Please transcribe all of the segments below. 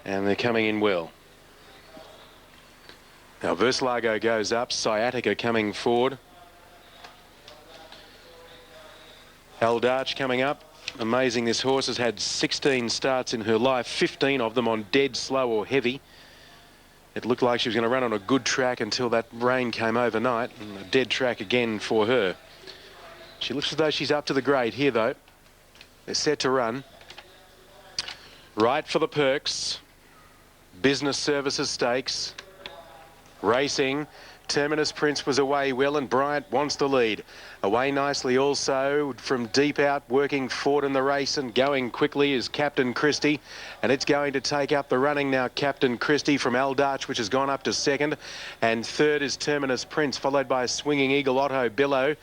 And they're coming in well. Now Verslago goes up, Sciatica coming forward. Eldarch coming up. Amazing, this horse has had 16 starts in her life, 15 of them on dead, slow or heavy. It looked like she was going to run on a good track until that rain came overnight, and a dead track again for her. She looks as though she's up to the grade here, though. They're set to run. Right for the Perks. Business Services Stakes. Racing. Terminus Prince was away well, and Bryant wants the lead. Away nicely also from deep out, working forward in the race and going quickly is Captain Christie. And it's going to take up the running now, Captain Christie from Eldarch, which has gone up to second. And third is Terminus Prince, followed by Swinging Eagle, Otto Billow.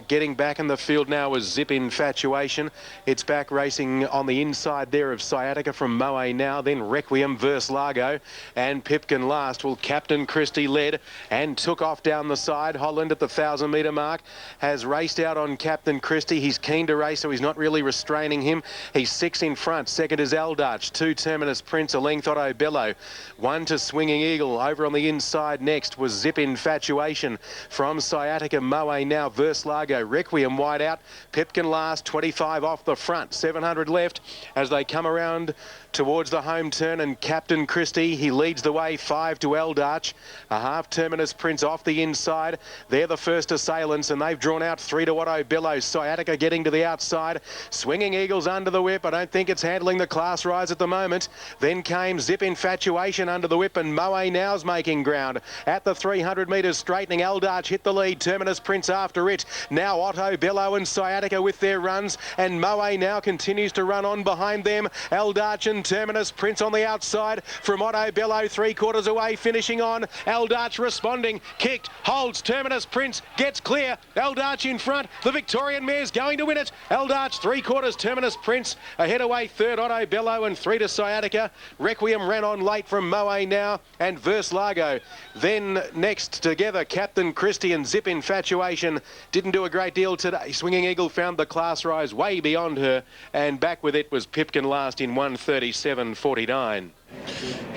Getting back in the field now was Zip Infatuation. It's back racing on the inside there of Sciatica from Moe now, then Requiem, Verslago, and Pipkin last. Well, Captain Christie led and took off down the side. Holland at the 1,000-metre mark has raced out on Captain Christie. He's keen to race, so he's not really restraining him. He's 6 in front. Second is Eldarch. 2 Terminus Prince, a length Otto Bello. 1 to Swinging Eagle. Over on the inside next was Zip Infatuation from Sciatica. Moe now, Verslago, Requiem wide out, Pipkin last, 25 off the front, 700 left as they come around towards the home turn, and Captain Christie, he leads the way, 5 to Eldarch, a half Terminus Prince off the inside. They're the first assailants, and they've drawn out 3 to Otto Billow. Sciatica getting to the outside. Swinging Eagles under the whip. I don't think it's handling the class rise at the moment. Then came Zip Infatuation under the whip, and Moe now's making ground. At the 300 metres straightening, Eldarch hit the lead. Terminus Prince after it. Now Otto Bellow and Sciatica with their runs, and Moe now continues to run on behind them. Eldarch and Terminus Prince on the outside from Otto Bellow, 3/4 away, finishing on. Eldarch responding, kicked, holds, Terminus Prince gets clear. Eldarch in front, the Victorian mare's going to win it. Eldarch 3/4, Terminus Prince ahead away, third Otto Bellow and 3 to Sciatica. Requiem ran on late from Moe now, and Verslago. Then next together, Captain Christie and Zip Infatuation didn't do a great deal today. Swinging Eagle found the class rise way beyond her, and back with it was Pipkin last in 1:37.49.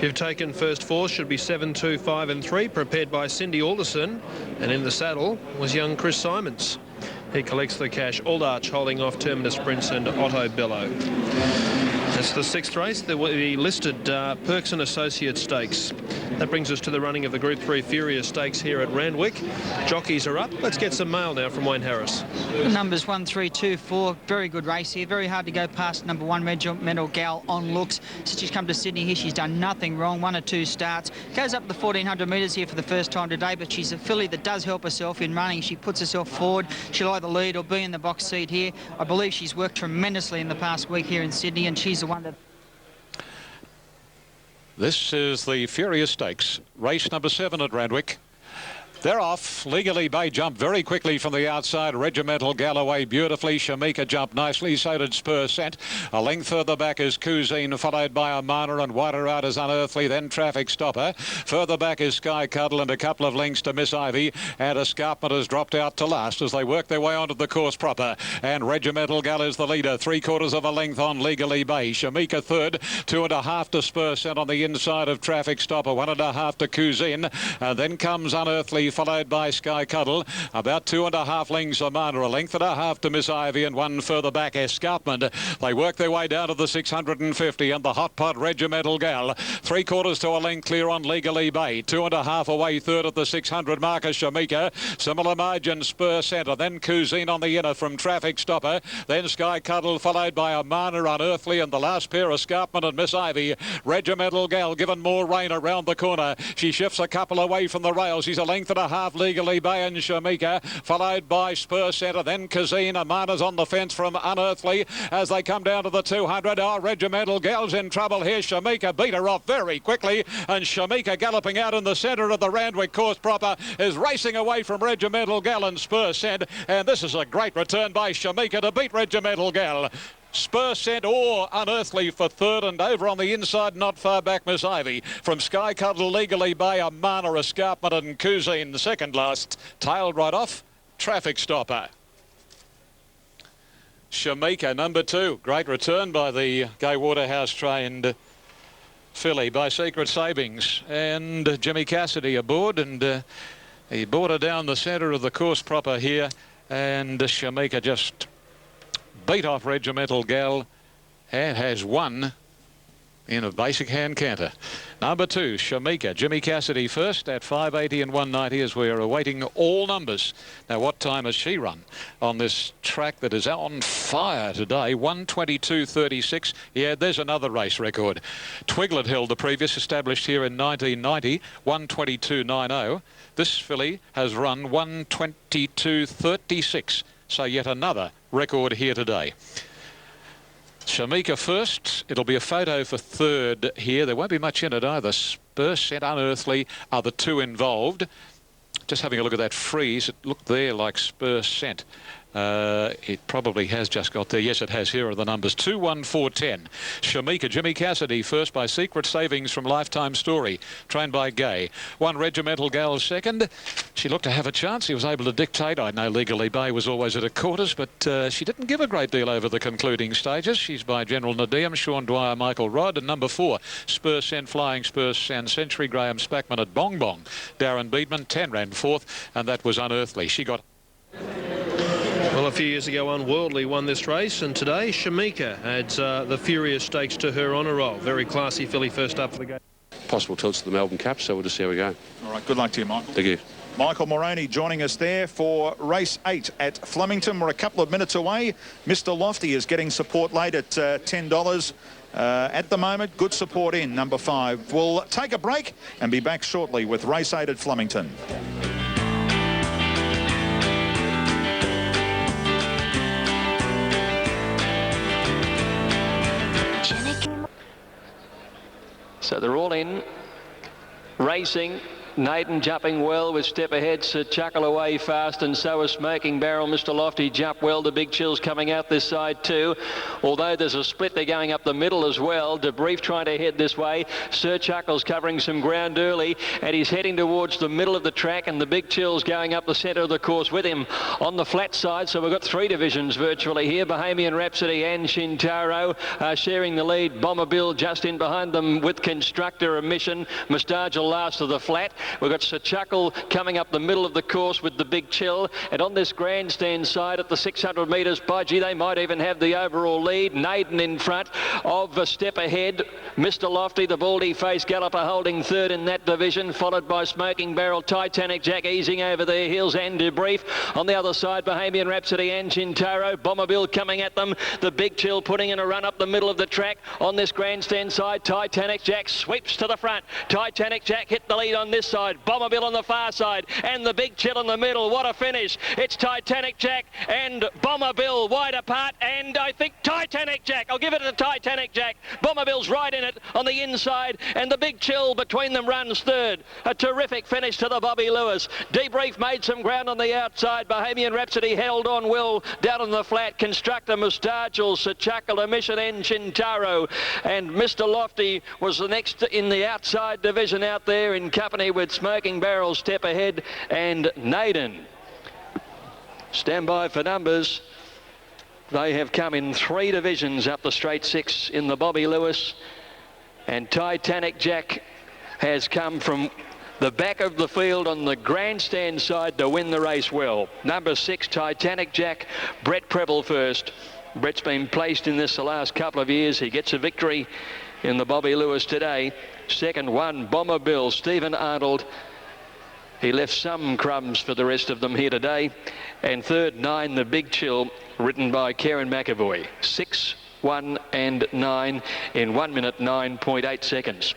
You've taken first 4, should be 7, 2, 5 and 3, prepared by Cindy Alderson, and in the saddle was young Chris Simons. He collects the cash. Eldarch holding off Terminus Prince and Otto Bellow. That's the 6th race, the listed Perks and Associates Stakes. That brings us to the running of the Group 3 Furious Stakes here at Randwick. Jockeys are up. Let's get some mail now from Wayne Harris. Numbers 1, 3, 2, 4. Very good race here. Very hard to go past number 1, Regimental Gal on looks. Since she's come to Sydney here, she's done nothing wrong. 1 or 2 starts. Goes up the 1,400 metres here for the first time today, but she's a filly that does help herself in running. She puts herself forward. She'll either lead or be in the box seat here. I believe she's worked tremendously in the past week here in Sydney, and she's the one that... This is the Furious Stakes, race number 7 at Randwick. They're off. Legally Bay jumped very quickly from the outside. Regimental Galloway beautifully. Shamika jumped nicely. So did Spur Scent. A length further back is Cousine, followed by Amana, and wider out is Unearthly, then Traffic Stopper. Further back is Sky Cuddle, and a couple of lengths to Miss Ivy. And Escarpment has dropped out to last as they work their way onto the course proper. And Regimental Gal is the leader. 3/4 of a length on Legally Bay. Shamika third. 2.5 to Spur Scent on the inside of Traffic Stopper. 1.5 to Cousine. And then comes Unearthly, followed by Sky Cuddle. About 2.5 lengths Amana, a length and a half to Miss Ivy, and 1 further back Escarpment. They work their way down to the 650, and the hot pot Regimental Gal. 3/4 to a length clear on Legally Bay. 2.5 away third at the 600 marker Shamika. Similar margin Spur Centre, then Cousine on the inner from Traffic Stopper. Then Sky Cuddle, followed by Amana, Unearthly, and the last pair Escarpment and Miss Ivy. Regimental Gal given more rain around the corner. She shifts a couple away from the rails. She's a length and a half Legally Bay and Shamika, followed by Spur Centre, then Kazine. Amana's on the fence from Unearthly as they come down to the 200. Oh, Regimental Gal's in trouble here. Shamika beat her off very quickly, and Shamika galloping out in the centre of the Randwick course proper is racing away from Regimental Gal and Spur Centre, and this is a great return by Shamika to beat Regimental Gal. Spur Scent or Unearthly for third, and over on the inside, not far back, Miss Ivy. From Sky Cuddle, Legally Bay, Amana, Escarpment and Cousine, the second last. Tailed right off, Traffic Stopper. Shamika, number 2. Great return by the Gay Waterhouse trained filly by Secret Savings, and Jimmy Cassidy aboard, and he brought her down the centre of the course proper here, and Shamika just beat off Regimental Gal and has won in a basic hand canter. Number 2, Shamika. Jimmy Cassidy first at 580 and 190 as we're awaiting all numbers. Now, what time has she run on this track that is on fire today? 1:22:36. Yeah, there's another race record. Twiglet held the previous, established here in 1990, 1:22:90. This filly has run 1:22:36. So yet another record here today. Shamika first. It'll be a photo for third here. There won't be much in it either. Spur Scent, Unearthly are the two involved. Just having a look at that freeze, it looked there like Spur Scent. It probably has just got there. Yes, it has. Here are the numbers. 2, 1, 4, 10. Shamika. Jimmy Cassidy first by Secret Savings from Lifetime Story, trained by Gay. 1, Regimental Gal second. She looked to have a chance. He was able to dictate. I know Legally Bay was always at her quarters, but she didn't give a great deal over the concluding stages. She's by General Nadeem, Sean Dwyer, Michael Rod, and number 4, Spur Scent, Flying Spur Scent Century, Graham Spackman at Bong Bong. Darren Beedman, 10 ran fourth, and that was Unearthly. She got... Well, a few years ago, Unworldly won this race, and today Shamika adds the Furious Stakes to her honour roll. Very classy filly first up for the game. Possible tilts to the Melbourne Cup, so we'll just see how we go. All right, good luck to you, Michael. Thank you. Michael Moroney joining us there for race 8 at Flemington. We're a couple of minutes away. Mr. Lofty is getting support late at $10. At the moment, good support in, number 5. We'll take a break and be back shortly with race 8 at Flemington. So they're all in, racing. Naden jumping well with Step Ahead, Chuckle away fast, and so is Smoking Barrel. Mr. Lofty jump well. The Big Chill's coming out this side too. Although there's a split, they're going up the middle as well. Debrief trying to head this way. Sir Chuckle's covering some ground early, and he's heading towards the middle of the track, and the Big Chill's going up the centre of the course with him on the flat side. So we've got 3 divisions virtually here. Bohemian Rhapsody and Shintaro sharing the lead. Bomber Bill just in behind them with Constructor, a Mission. Moustache last of the flat. We've got Sir Chuckle coming up the middle of the course with the Big Chill, and on this grandstand side at the 600 metres, by gee, they might even have the overall lead. Naden in front of a Step Ahead. Mr. Lofty, the baldy face galloper, holding third in that division, followed by Smoking Barrel, Titanic Jack easing over their heels, and Debrief. On the other side, Bohemian Rhapsody and Shintaro. Bomber Bill coming at them. The Big Chill putting in a run up the middle of the track. On this grandstand side, Titanic Jack sweeps to the front. Titanic Jack hit the lead on this side. Bomber Bill on the far side, and the Big Chill in the middle. What a finish. It's Titanic Jack and Bomber Bill wide apart, and I think Titanic Jack. I'll give it to Titanic Jack. Bomber Bill's right in it on the inside, and the Big Chill between them runs third. A terrific finish to the Bobby Lewis. Debrief made some ground on the outside. Bohemian Rhapsody held on well down on the flat. Constructor, Moustache, Sir Chuckle, a Mission, and Shintaro. And Mr. Lofty was the next in the outside division out there in company with Smoking Barrel, Step Ahead, and Naden. Stand by for numbers. They have come in 3 divisions up the straight 6 in the Bobby Lewis, and Titanic Jack has come from the back of the field on the grandstand side to win the race well. Number 6, Titanic Jack, Brett Preble first. Brett's been placed in this the last couple of years. He gets a victory in the Bobby Lewis today. Second, 1, Bomber Bill, Stephen Arnold. He left some crumbs for the rest of them here today. And third, 9, the Big Chill, written by Karen McAvoy. 6, 1 and 9 in 1 minute 9.8 seconds.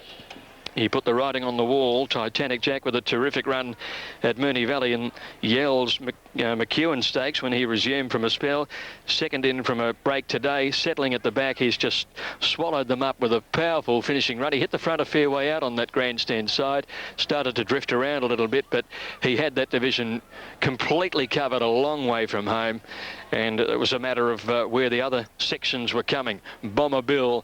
He put the writing on the wall. Titanic Jack with a terrific run at Moonee Valley and Yells McEwen Stakes when he resumed from a spell. Second in from a break today. Settling at the back, he's just swallowed them up with a powerful finishing run. He hit the front a fair way out on that grandstand side. Started to drift around a little bit, but he had that division completely covered a long way from home. And it was a matter of where the other sections were coming. Bomber Bill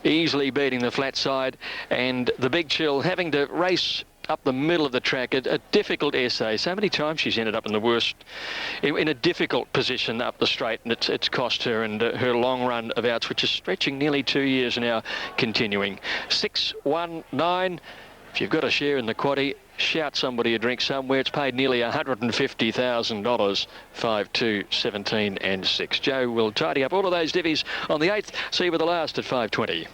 easily beating the flat side, and the Big Chill having to race up the middle of the track. A difficult essay. So many times she's ended up in the worst, in a difficult position up the straight, and it's cost her, and her long run of outs, which is stretching nearly 2 years now, continuing. 619. If you've got a share in the quaddie, shout somebody a drink somewhere. It's paid nearly $150,000. 5, 2, 17 and 6. Joe will tidy up all of those divvies on the 8th. See you with the last at 5:20.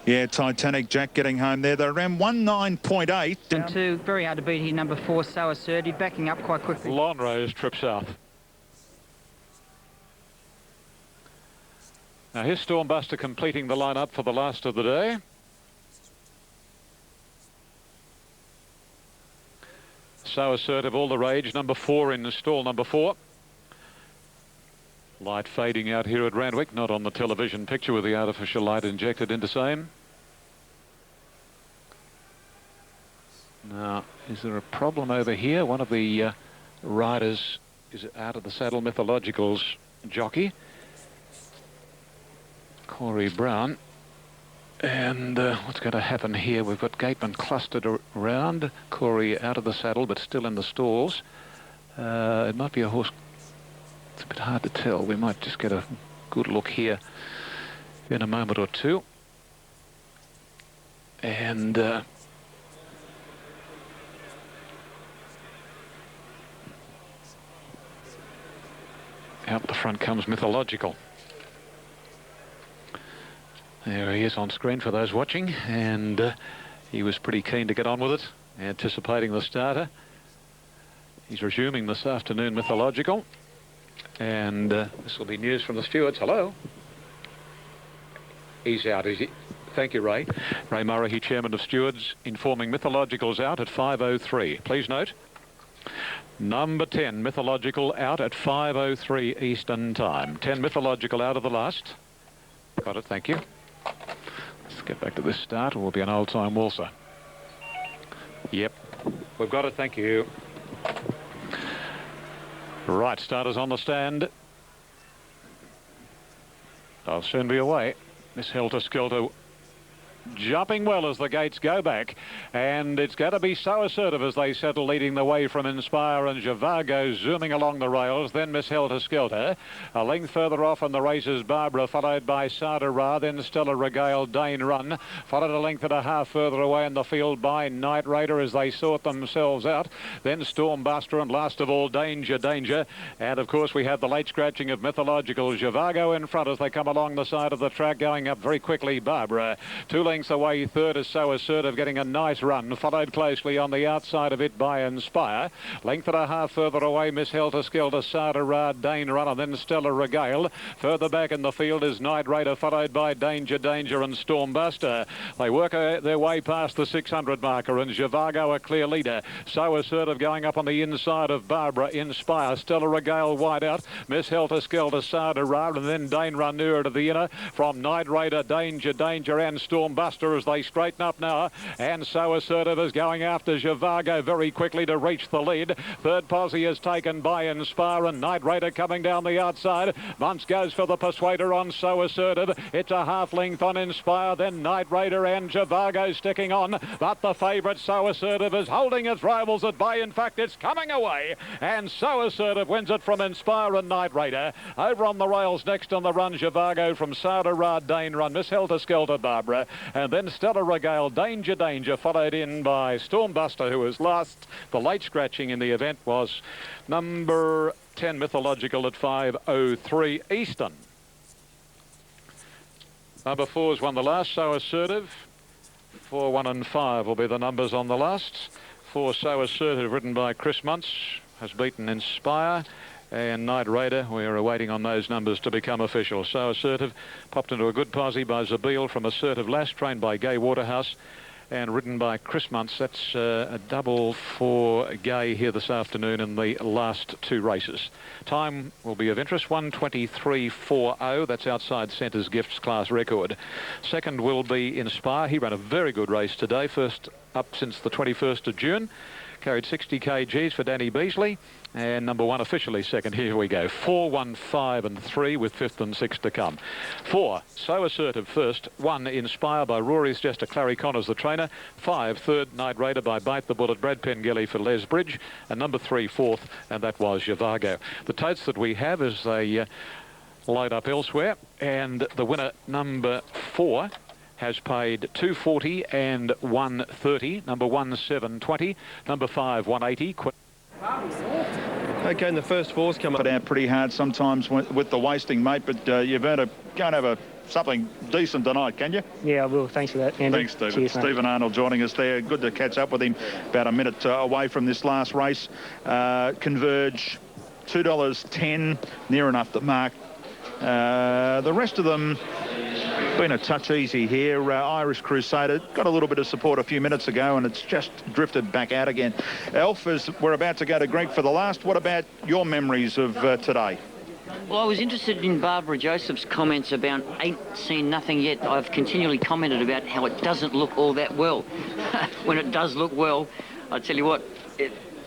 Yeah, Titanic Jack getting home there. They're around 19.8. And 2, very hard to beat here. Number 4, So Assertive, backing up quite quickly. Lonrose trip south. Now here's Stormbuster completing the lineup for the last of the day. So Assertive, all the rage. Number 4 in stall number 4. Light fading out here at Randwick, not on the television picture with the artificial light injected into same. Now, is there a problem over here? One of the riders is out of the saddle. Mythological's jockey, Corey Brown. And what's going to happen here? We've got Gateman clustered around. Corey out of the saddle, but still in the stalls. It might be a horse. It's a bit hard to tell. We might just get a good look here in a moment or two. And out the front comes Mythological. There he is on screen for those watching, and he was pretty keen to get on with it, anticipating the starter. He's resuming this afternoon, Mythological, and this will be news from the stewards. Hello. He's out, is he? Thank you, Ray. Ray Murray, Chairman of Stewards, informing Mythological's out at 5:03. Please note, number 10, Mythological, out at 5:03 Eastern Time. 10 Mythological out of the last. Got it, thank you. Let's get back to this start. It will be an old-time waltzer. Yep, we've got it, thank you. Right, starters on the stand. I'll soon be away. Miss Helter Skelter jumping well as the gates go back, and it's going to be So Assertive as they settle, leading the way from Inspire and Javago zooming along the rails. Then Miss Helter Skelter. A length further off in the races, Barbara, followed by Sada Ra, then Stella Regale, Dane Run, followed a length and a half further away in the field by Night Raider as they sort themselves out. Then Stormbuster, and last of all Danger Danger. And of course we have the late scratching of Mythological. Javago in front as they come along the side of the track, going up very quickly, Barbara. 2 lengths away, third is So Assertive, getting a nice run, followed closely on the outside of it by Inspire. Length and a half further away, Miss Helter Skelter, Sada Ra, Dane Run, and then Stella Regale. Further back in the field is Night Raider, followed by Danger Danger and Stormbuster. They work their way past the 600 marker, and Javago a clear leader. So Assertive going up on the inside of Barbara, Inspire, Stella Regale wide out, Miss Helter Skelter, Sada Ra, and then Dane Run nearer to the inner from Night Raider, Danger Danger and Stormbuster as they straighten up now, and So Assertive is going after Javago very quickly to reach the lead. Third posse is taken by Inspire, and Night Raider coming down the outside. Bunce goes for the Persuader on So Assertive. It's a half length on Inspire, then Night Raider and Javago sticking on, but the favourite So Assertive is holding its rivals at bay. In fact, it's coming away, and So Assertive wins it from Inspire and Night Raider. Over on the rails next on the run, Javago from Sada Ra, Dane Run, Miss Helter Skelter, Barbara, and then Stella Regale, Danger Danger, followed in by Stormbuster, who was last. The late scratching in the event was number 10, Mythological, at 5:03 Eastern. Number 4's won the last, So Assertive. 4, 1 and 5 will be the numbers on the last. 4, So Assertive, ridden by Chris Muntz, has beaten Inspire. And Night Raider, we're awaiting on those numbers to become official. So Assertive popped into a good posse by Zabeel from Assertive Last, trained by Gay Waterhouse and ridden by Chris Muntz. That's a double for Gay here this afternoon in the last 2 races. Time will be of interest, 1:23.40. That's outside Centre's Gifts class record. Second will be Inspire. He ran a very good race today, first up since the 21st of June. carried 60 kgs for Danny Beasley. And number 1 officially second. Here we go. 4, 1, 5 and 3 with 5th and 6th to come. 4, So Assertive first. 1, Inspire by Rory's Jester, Clary Connors the trainer. 5, Third, Night Raider by Bite the Bullet, Brad Pengelly for Les Bridge. And number 3, 4th, and that was Javago. The totes that we have as they load up elsewhere. And the winner, number 4, has paid $240 and $130. Number 1, $720. Number 5, $180. Okay, and the first four's come up. Put out pretty hard sometimes with the wasting, mate, but you've earned a go and have something decent tonight, can you? Yeah, I will. Thanks for that, Andy. Thanks, Stephen. Cheers, Stephen Arnold joining us there. Good to catch up with him. About a minute away from this last race. Converge, $2.10, near enough the mark. The rest of them been a touch easy here. Irish Crusader got a little bit of support a few minutes ago and it's just drifted back out again. Elf, as we're about to go to Greg for the last, what about your memories of today? Well, I was interested in Barbara Joseph's comments about ain't seen nothing yet. I've continually commented about how it doesn't look all that well. When it does look well, I tell you what,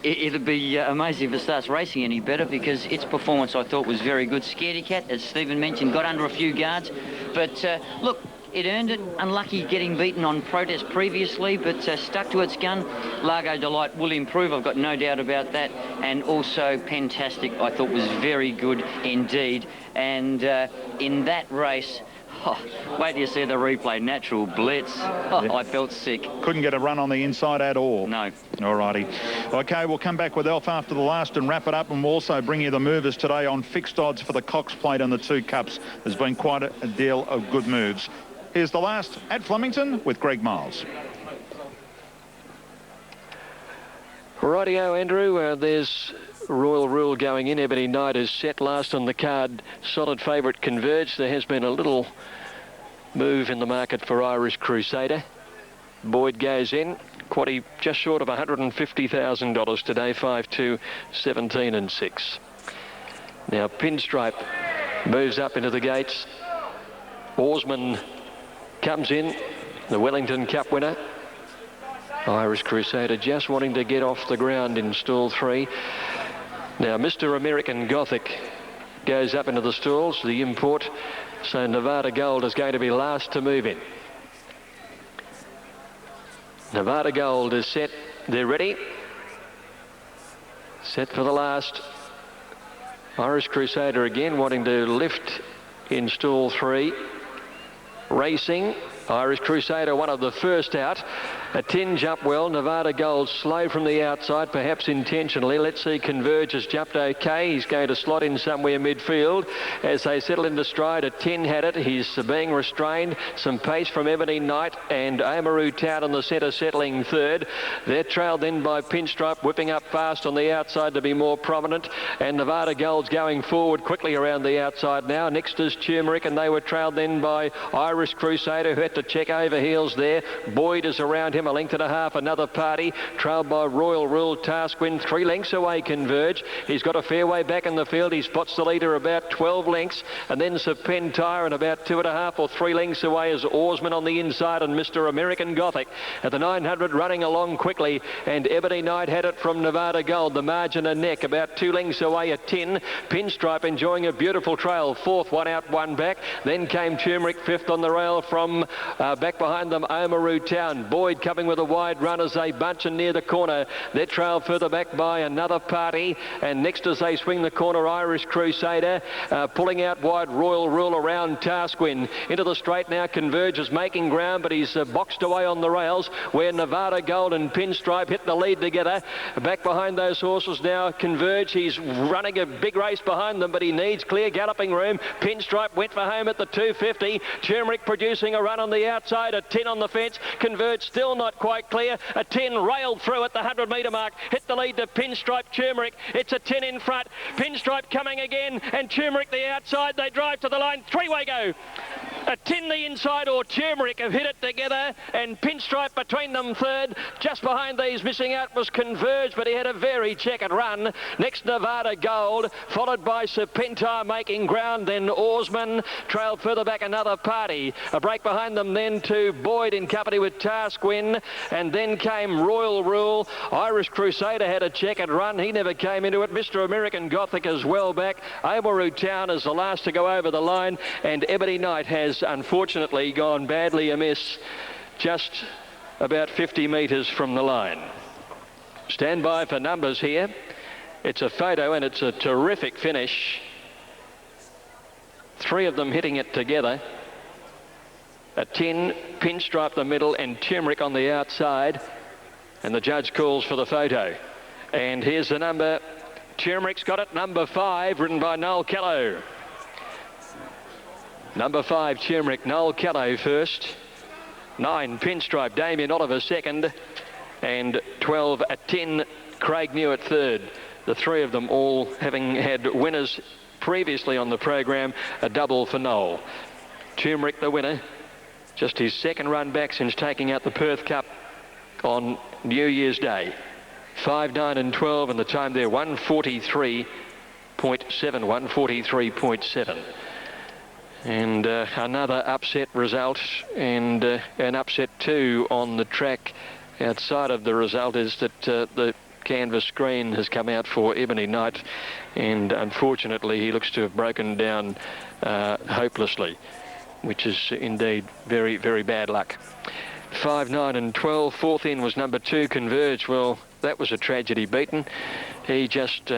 it'd be amazing if it starts racing any better, because its performance I thought was very good. Scaredy Cat, as Stephen mentioned, got under a few guards, but look, it earned it. Unlucky getting beaten on protest previously, but stuck to its gun. Largo Delight will improve, I've got no doubt about that. And also Fantastic, I thought was very good indeed. And in that race, wait till you see the replay. Natural Blitz. Yeah. I felt sick. Couldn't get a run on the inside at all. No. All righty. Okay, we'll come back with Elf after the last and wrap it up, and we'll also bring you the movers today on fixed odds for the Cox Plate and the 2 Cups. There's been quite a deal of good moves. Here's the last at Flemington with Greg Miles. Rightio, Andrew. There's Royal Rule going in. Ebony Knight is set last on the card. Solid favourite Converge. There has been a little move in the market for Irish Crusader. Boyd goes in. Quaddy just short of $150,000 today. 5-2, 17 and 6. Now Pinstripe moves up into the gates. Oarsman comes in, the Wellington Cup winner. Irish Crusader just wanting to get off the ground in stall 3. Now Mr. American Gothic goes up into the stalls, the import. So Nevada Gold is going to be last to move in. Nevada Gold is set. They're ready. Set for the last. Irish Crusader again wanting to lift in stall 3. Racing. Irish Crusader, one of the first out. A tinge up well. Nevada Gold slow from the outside, perhaps intentionally. Let's see, Converge has jumped okay. He's going to slot in somewhere midfield as they settle into stride. A 10 had it. He's being restrained. Some pace from Ebony Knight and Amaru Town in the centre, settling third. They're trailed then by Pinstripe, whipping up fast on the outside to be more prominent. And Nevada Gold's going forward quickly around the outside now. Next is Turmeric, and they were trailed then by Irish Crusader, who had to check over heels there. Boyd is around him, a length and a half. Another party trailed by Royal Rule. Taskwind 3 lengths away. Converge. He's got a fair way back in the field. He spots the leader about 12 lengths, and then Serpentire, and about 2.5 or 3 lengths away is Oarsman on the inside, and Mr. American Gothic at the 900 running along quickly. And Ebony Knight had it from Nevada Gold. The margin a neck about 2 lengths away at 10. Pinstripe enjoying a beautiful trail. 4th, 1 out, 1 back. Then came Turmeric 5th on the rail from back behind them, Oamaru Town. Boyd coming with a wide run as they bunch and near the corner. They're trailed further back by another party, and next as they swing the corner, Irish Crusader pulling out wide. Royal Rule around Taskwind. Into the straight now, Converge is making ground, but he's boxed away on the rails where Nevada Gold and Pinstripe hit the lead together. Back behind those horses now, Converge. He's running a big race behind them, but he needs clear galloping room. Pinstripe went for home at the 250. Turmeric producing a run on the outside. A 10 on the fence. Converge still not quite clear. A 10 railed through at the 100-metre mark. Hit the lead to Pinstripe. Turmeric. It's a 10 in front. Pinstripe coming again, and Turmeric the outside. They drive to the line. 3-way go. A Tin the inside or Turmeric have hit it together, and Pinstripe between them third. Just behind these missing out was Converge, but he had a very checkered run. Next Nevada Gold, followed by Serpentine making ground, then Oarsman. Trailed further back another party. A break behind them then to Boyd in company with Taskwin, and then came Royal Rule. Irish Crusader had a checkered run. He never came into it. Mr. American Gothic is well back. Oamaru Town is the last to go over the line, and Ebony Knight has unfortunately gone badly amiss just about 50 metres from the line. Stand by for numbers here. It's a photo and it's a terrific finish. Three of them hitting it together. A Tin, Pinstripe the middle, and Turmeric on the outside. And the judge calls for the photo. And here's the number. Turmeric's got it, number 5, ridden by Noel Callow. Number 5, Turmeric, Noel Callow first. 9, Pinstripe, Damien Oliver second. And 12, a 10, Craig Newitt third. The three of them all having had winners previously on the program, a double for Noel. Turmeric the winner, just his second run back since taking out the Perth Cup on New Year's Day. 5, 9 and 12, and the time there 1:43.7, 1:43.7. And another upset result, and an upset too on the track. Outside of the result is that the canvas screen has come out for Ebony Knight, and unfortunately he looks to have broken down hopelessly, which is indeed very, very bad luck. 5, 9 and 12. Fourth in was number 2, Converge. Well, that was a tragedy beaten. He just,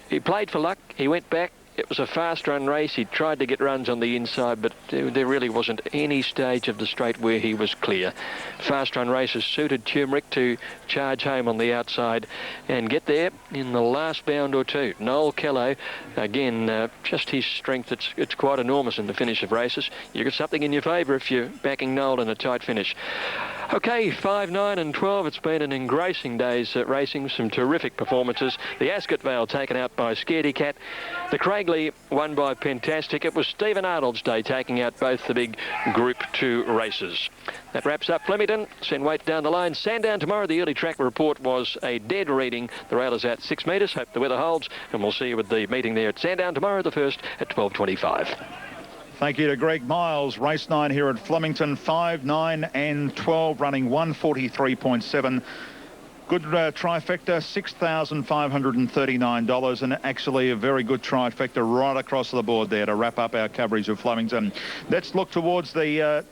he played for luck. He went back. It was a fast run race. He tried to get runs on the inside, but there really wasn't any stage of the straight where he was clear. Fast run races suited Turmeric to charge home on the outside and get there in the last bound or two. Noel Callow, again, just his strength, it's quite enormous in the finish of races. You got something in your favour if you're backing Noel in a tight finish. Okay, 5, 9 and 12. It's been an engrossing day's racing. Some terrific performances. The Ascot Vale taken out by Scaredy Cat. The Craigley won by Pentastic. It was Stephen Arnold's day taking out both the big Group 2 races. That wraps up Flemington. Send weight down the line. Sandown tomorrow. The early track report was a dead reading. The rail is out 6 metres. Hope the weather holds. And we'll see you with the meeting there at Sandown tomorrow, the first at 12:25. Thank you to Greg Miles. Race 9 here at Flemington. 5, 9 and 12 running 1:43.7. Good trifecta, $6,539, and actually a very good trifecta right across the board there to wrap up our coverage of Flemington. Let's look towards the